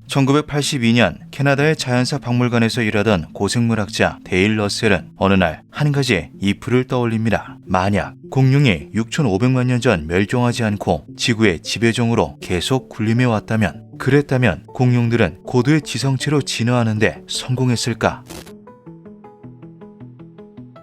1982년 캐나다의 자연사 박물관에서 일하던 고생물학자 데일 러셀은 어느 날 한 가지 이프를 떠올립니다. 만약 공룡이 6,500만 년 전 멸종하지 않고 지구의 지배종으로 계속 군림해 왔다면, 그랬다면 공룡들은 고도의 지성체로 진화하는데 성공했을까?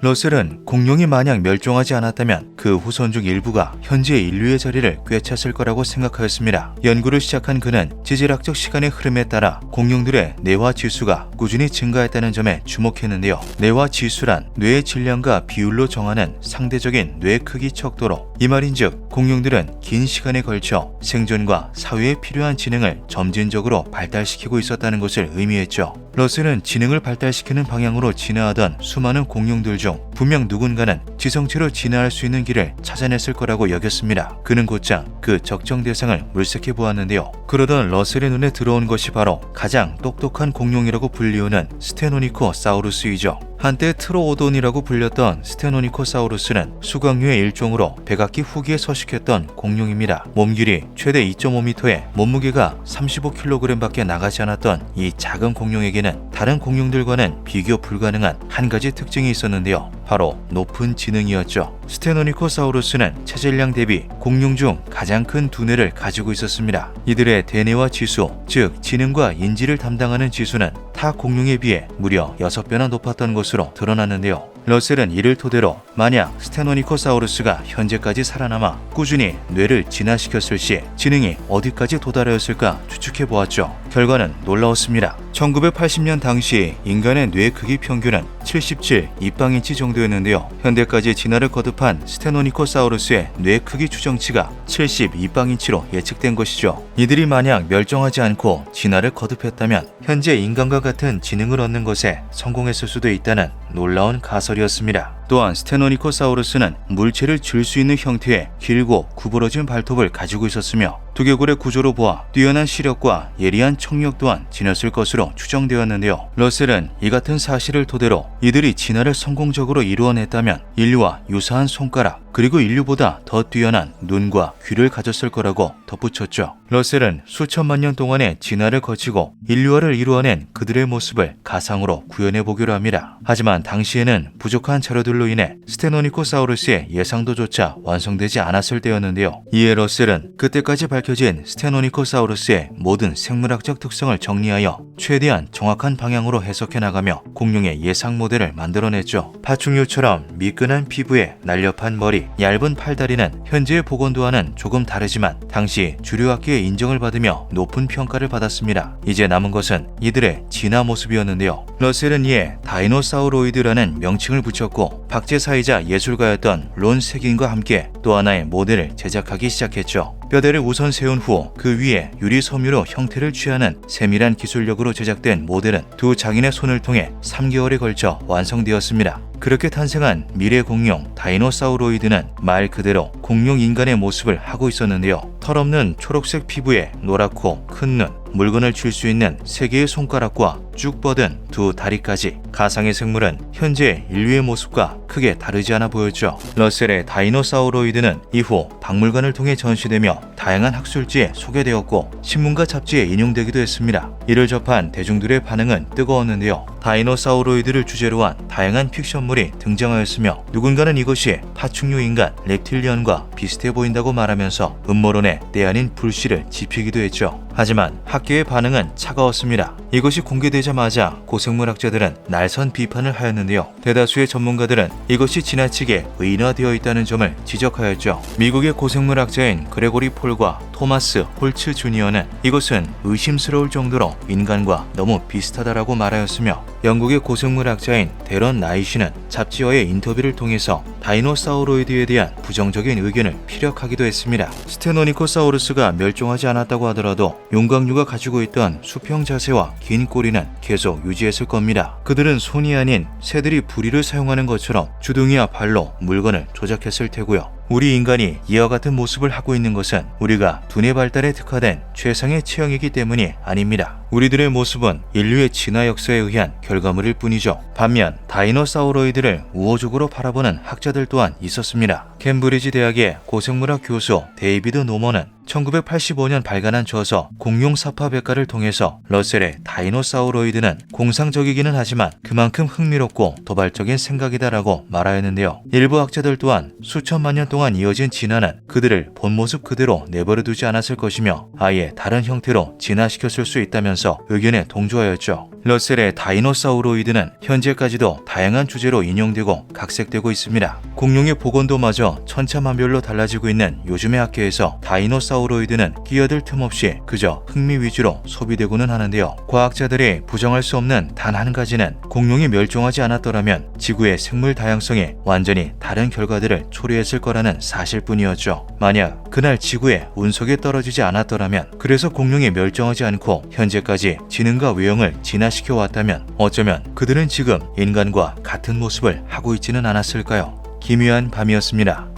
러셀은 공룡이 만약 멸종하지 않았다면 그 후손 중 일부가 현재 인류의 자리를 꿰찼을 거라고 생각하였습니다. 연구를 시작한 그는 지질학적 시간의 흐름에 따라 공룡들의 뇌화 지수가 꾸준히 증가했다는 점에 주목했는데요. 뇌화 지수란 뇌의 질량과 비율로 정하는 상대적인 뇌 크기 척도로, 이 말인즉 공룡들은 긴 시간에 걸쳐 생존과 사회에 필요한 지능을 점진적으로 발달시키고 있었다는 것을 의미했죠. 러셀은 지능을 발달시키는 방향으로 진화하던 수많은 공룡들 중 분명 누군가는 지성체로 진화할 수 있는 길을 찾아냈을 거라고 여겼습니다. 그는 곧장 그 적정 대상을 물색해 보았는데요. 그러던 러셀의 눈에 들어온 것이 바로 가장 똑똑한 공룡이라고 불리우는 스테노니코사우루스이죠. 한때 트로오돈이라고 불렸던 스테노니코사우루스는 수각류의 일종으로 백악기 후기에 서식했던 공룡입니다. 몸길이 최대 2.5m에 몸무게가 35kg밖에 나가지 않았던 이 작은 공룡에게는 다른 공룡들과는 비교 불가능한 한 가지 특징이 있었는데요. 바로 높은 지능이었죠. 스테노니코사우루스는 체질량 대비 공룡 중 가장 큰 두뇌를 가지고 있었습니다. 이들의 대뇌화 지수, 즉 지능과 인지를 담당하는 지수는 타 공룡에 비해 무려 6배나 높았던 것으로 드러났는데요. 러셀은 이를 토대로 만약 스테노니코사우루스가 현재까지 살아남아 꾸준히 뇌를 진화시켰을 시 지능이 어디까지 도달하였을까 추측해 보았죠. 결과는 놀라웠습니다. 1980년 당시 인간의 뇌 크기 평균은 77 입방인치 정도였는데요. 현대까지 진화를 거듭한 스테노니코사우루스의 뇌 크기 추정치가 70 입방인치로 예측된 것이죠. 이들이 만약 멸종하지 않고 진화를 거듭했다면 현재 인간과 같은 지능을 얻는 것에 성공했을 수도 있다는 놀라운 가설이었습니다. 또한 스테노니코사우루스는 물체를 쥘 수 있는 형태의 길고 구부러진 발톱을 가지고 있었으며 두개골의 구조로 보아 뛰어난 시력과 예리한 청력 또한 지녔을 것으로 추정되었는데요. 러셀은 이 같은 사실을 토대로 이들이 진화를 성공적으로 이루어냈다면 인류와 유사한 손가락, 그리고 인류보다 더 뛰어난 눈과 귀를 가졌을 거라고 덧붙였죠. 러셀은 수천만 년 동안의 진화를 거치고 인류화를 이루어낸 그들의 모습을 가상으로 구현해 보기로 합니다. 하지만 당시에는 부족한 자료들로 인해 스테노니코사우루스의 예상도조차 완성되지 않았을 때였는데요. 이에 러셀은 그때까지 밝혀진 스테노니코사우루스의 모든 생물학적 특성을 정리하여 최대한 정확한 방향으로 해석해 나가며 공룡의 예상 모델을 만들어냈죠. 파충류처럼 미끈한 피부에 날렵한 머리, 얇은 팔다리는 현재의 복원도와는 조금 다르지만 당시 주류학계의 인정을 받으며 높은 평가를 받았습니다. 이제 남은 것은 이들의 진화 모습이었는데요. 러셀은 이에 다이노사우로이드라는 명칭을 붙였고 박제사이자 예술가였던 론 세긴과 함께 또 하나의 모델을 제작하기 시작했죠. 뼈대를 우선 세운 후 그 위에 유리 섬유로 형태를 취하는 세밀한 기술력으로 제작된 모델은 두 장인의 손을 통해 3개월에 걸쳐 완성되었습니다. 그렇게 탄생한 미래 공룡 다이노사우로이드는 말 그대로 공룡 인간의 모습을 하고 있었는데요. 털없는 초록색 피부에 노랗고 큰 눈, 물건을 쥘 수 있는 3개의 손가락과 쭉 뻗은 두 다리까지 가상의 생물은 현재 인류의 모습과 크게 다르지 않아 보였죠. 러셀의 다이노사우로이드는 이후 박물관을 통해 전시되며 다양한 학술지에 소개되었고 신문과 잡지에 인용되기도 했습니다. 이를 접한 대중들의 반응은 뜨거웠는데요. 다이노사우로이드를 주제로 한 다양한 픽션물이 등장하였으며 누군가는 이것이 파충류 인간 reptilian과 비슷해 보인다고 말하면서 음모론에 때 아닌 불씨를 지피기도 했죠. 하지만 학계의 반응은 차가웠습니다. 이것이 공개되자마자 고생물학자들은 날선 비판을 하였는데요. 대다수의 전문가들은 이것이 지나치게 의인화되어 있다는 점을 지적하였죠. 미국의 고생물학자인 그레고리 폴과 토마스 홀츠 주니어는 이것은 의심스러울 정도로 인간과 너무 비슷하다라고 말하였으며 영국의 고생물학자인 데런 나이시는 잡지와의 인터뷰를 통해서 다이노사우로이드에 대한 부정적인 의견을 피력하기도 했습니다. 스테노니코사우루스가 멸종하지 않았다고 하더라도 용광류가 가지고 있던 수평 자세와 긴 꼬리는 계속 유지했을 겁니다. 그들은 손이 아닌 새들이 부리를 사용하는 것처럼 주둥이와 발로 물건을 조작했을 테고요. 우리 인간이 이와 같은 모습을 하고 있는 것은 우리가 두뇌 발달에 특화된 최상의 체형이기 때문이 아닙니다. 우리들의 모습은 인류의 진화 역사에 의한 결과물일 뿐이죠. 반면 다이노사우로이드를 우호적으로 바라보는 학자들 또한 있었습니다. 캠브리지 대학의 고생물학 교수 데이비드 노먼은 1985년 발간한 저서 공룡 사파백과를 통해서 러셀의 다이노사우로이드는 공상적이기는 하지만 그만큼 흥미롭고 도발적인 생각이다라고 말하였는데요. 일부 학자들 또한 수천만 년 동안 이어진 진화는 그들을 본 모습 그대로 내버려 두지 않았을 것이며 아예 다른 형태로 진화시켰을 수 있다면서 의견에 동조하였죠. 러셀의 다이노사우로이드는 현재까지도 다양한 주제로 인용되고 각색되고 있습니다. 공룡의 복원도 마저 천차만별로 달라지고 있는 요즘의 학계에서 다이노사우로이드는 끼어들 틈 없이 그저 흥미 위주로 소비되고는 하는데요. 과학자들이 부정할 수 없는 단 한 가지는 공룡이 멸종하지 않았더라면 지구의 생물 다양성이 완전히 다른 결과들을 초래했을 거라는 사실뿐이었죠. 만약 그날 지구에 운석이 떨어지지 않았더라면, 그래서 공룡이 멸종하지 않고 현재까지 지능과 외형을 진화시켜 왔다면 어쩌면 그들은 지금 인간과 같은 모습을 하고 있지는 않았을까요? 기묘한 밤이었습니다.